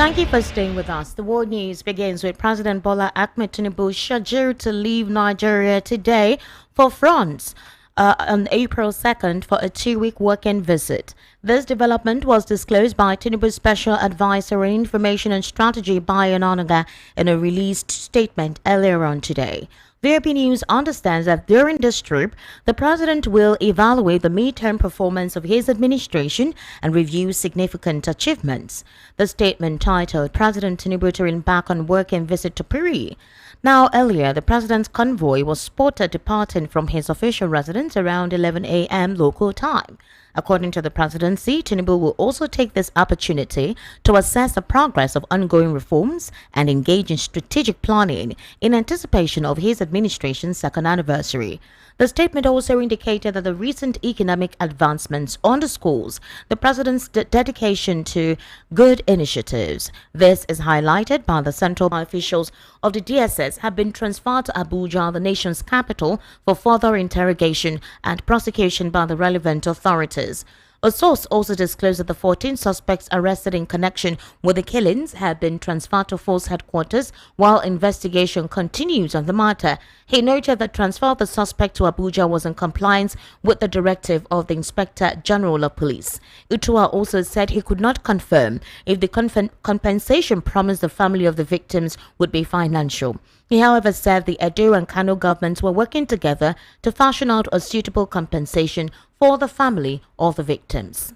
Thank you for staying with us. The world news begins with President Bola Ahmed Tinubu scheduled to leave Nigeria today for France on April 2nd for a 2-week working visit. This development was disclosed by Tinubu's Special Advisor on Information and Strategy, Bayo Onanuga, in a released statement earlier on today. VOP News understands that during this trip, the president will evaluate the midterm performance of his administration and review significant achievements. The statement titled President Tinubu to embark on working visit to Paris. Now, earlier, the president's convoy was spotted departing from his official residence around 11 a.m. local time. According to the presidency, Tinubu will also take this opportunity to assess the progress of ongoing reforms and engage in strategic planning in anticipation of his administration's second anniversary. The statement also indicated that the recent economic advancements underscores the president's dedication to good initiatives. This is highlighted by the central officials of the DSS have been transferred to Abuja, the nation's capital, for further interrogation and prosecution by the relevant authorities. A source also disclosed that the 14 suspects arrested in connection with the killings have been transferred to force headquarters while investigation continues on the matter. He noted that transfer of the suspect to Abuja was in compliance with the directive of the Inspector General of Police. Utua also said he could not confirm if the compensation promised the family of the victims would be financial. He, however, said the Edo and Kano governments were working together to fashion out a suitable compensation for the family of the victims.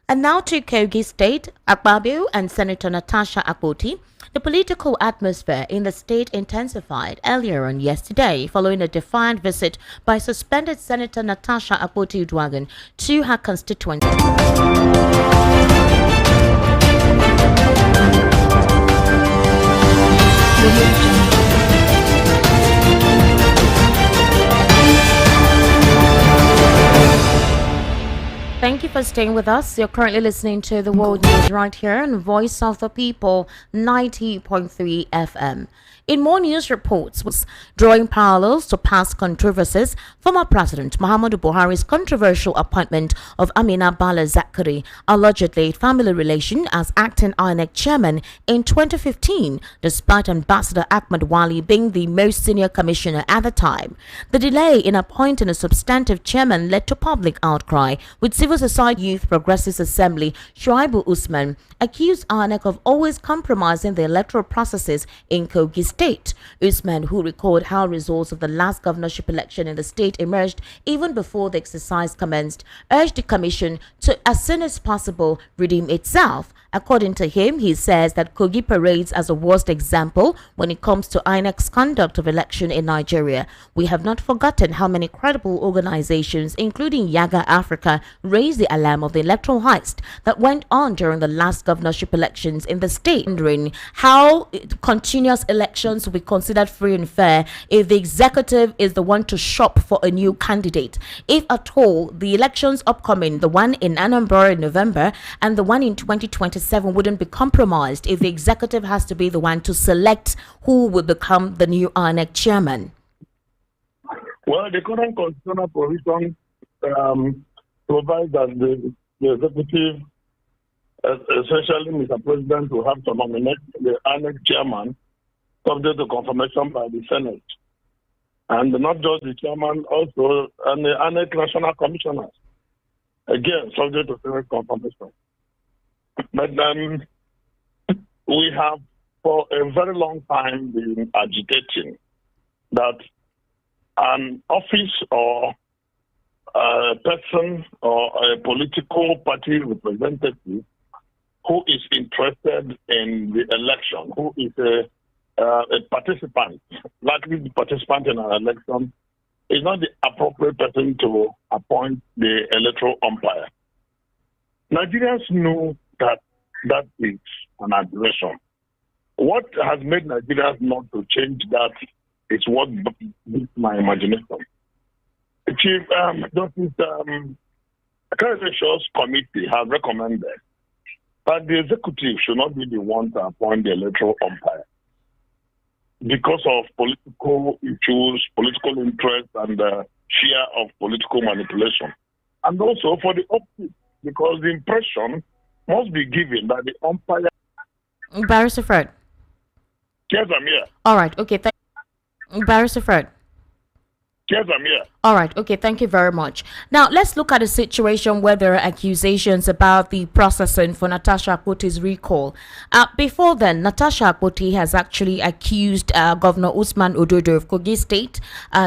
And now to Kogi State, Akpabio and Senator Natasha Akpoti. The political atmosphere in the state intensified earlier on yesterday following a defiant visit by suspended Senator Natasha Akpoti Udwagan to her constituency. Thank you for staying with us. You're currently listening to the World News right here on Voice of the People 90.3 FM. In more news reports, was drawing parallels to past controversies, former President Muhammadu Buhari's controversial appointment of Amina Bala Zakari, allegedly family relation, as acting INEC chairman in 2015, despite Ambassador Ahmed Wali being the most senior commissioner at the time. The delay in appointing a substantive chairman led to public outcry, with Civil Society Youth Progressive Assembly Shuaibu Usman accused INEC of always compromising the electoral processes in Kogi State. Usman, who recalled how results of the last governorship election in the state emerged even before the exercise commenced, urged the commission to, as soon as possible, redeem itself. According to him, he says that Kogi parades as a worst example when it comes to INEC's conduct of election in Nigeria. We have not forgotten how many credible organizations, including Yaga Africa, raised the alarm of the electoral heist that went on during the last governorship elections in the state, wondering how continuous elections will be considered free and fair if the executive is the one to shop for a new candidate. If at all, the elections upcoming, the one in Anambra in November and the one in 2027, wouldn't be compromised if the executive has to be the one to select who will become the new INEC chairman. Well, the current constitutional provision provides that the executive, essentially Mr. President, will have to nominate the INEC chairman subject to confirmation by the Senate. And not just the chairman, also and the INEC national commissioners. Again, subject to Senate confirmation. But we have for a very long time been agitating that an office or a person or a political party representative who is interested in the election, who is a participant, likely the participant in an election, is not the appropriate person to appoint the electoral umpire. Nigerians know that is an aberration. What has made Nigerians not to change that is what beats my imagination. Chief Justice Accreditations Committee has recommended that the executive should not be the one to appoint the electoral umpire because of political issues, political interest, and fear of political manipulation. And also for the opposite, because the impression must be given that the umpire. Barrister Fred. Yes, I'm here. All right. Okay. Barrister Fred. Yes, I'm here. All right. Okay. Thank you very much. Now, let's look at a situation where there are accusations about the processing for Natasha Akpoti's recall. Before then, Natasha Akpoti has actually accused Governor Usman Ododo of Kogi State,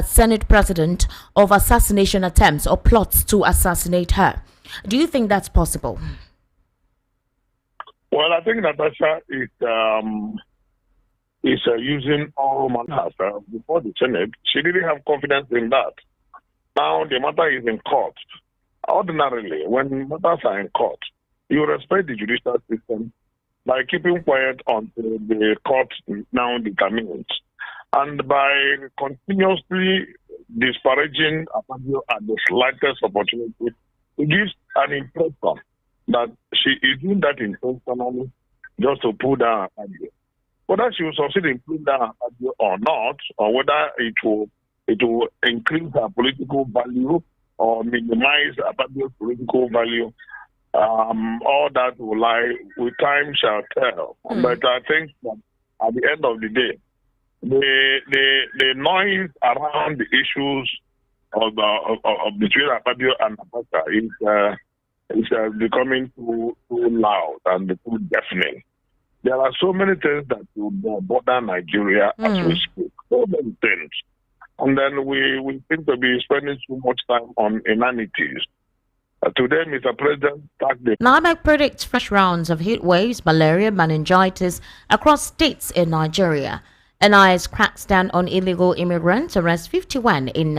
Senate President, of assassination attempts or plots to assassinate her. Do you think that's possible? Well, I think Natasha is using all matters before the Senate. She didn't have confidence in that. Now the matter is in court. Ordinarily, when matters are in court, you respect the judicial system by keeping quiet until the court now determines. And by continuously disparaging Akpabio at the slightest opportunity, it gives an impression that she is doing that intentionally just to pull down Akpabio. Whether she will succeed in pulling down Akpabio or not, or whether it will increase her political value or minimize Akpabio's political value, all that will lie with time shall tell. But I think that at the end of the day, the noise around the issues of between Akpabio and Natasha is becoming too loud and too deafening. There are so many things that will bother Nigeria as we speak. So many things. And then we seem to be spending too much time on inanities. Today, Mr. President, NIMEC predicts fresh rounds of heat waves, malaria, meningitis across states in Nigeria. NIS cracks down on illegal immigrants, arrests 51 in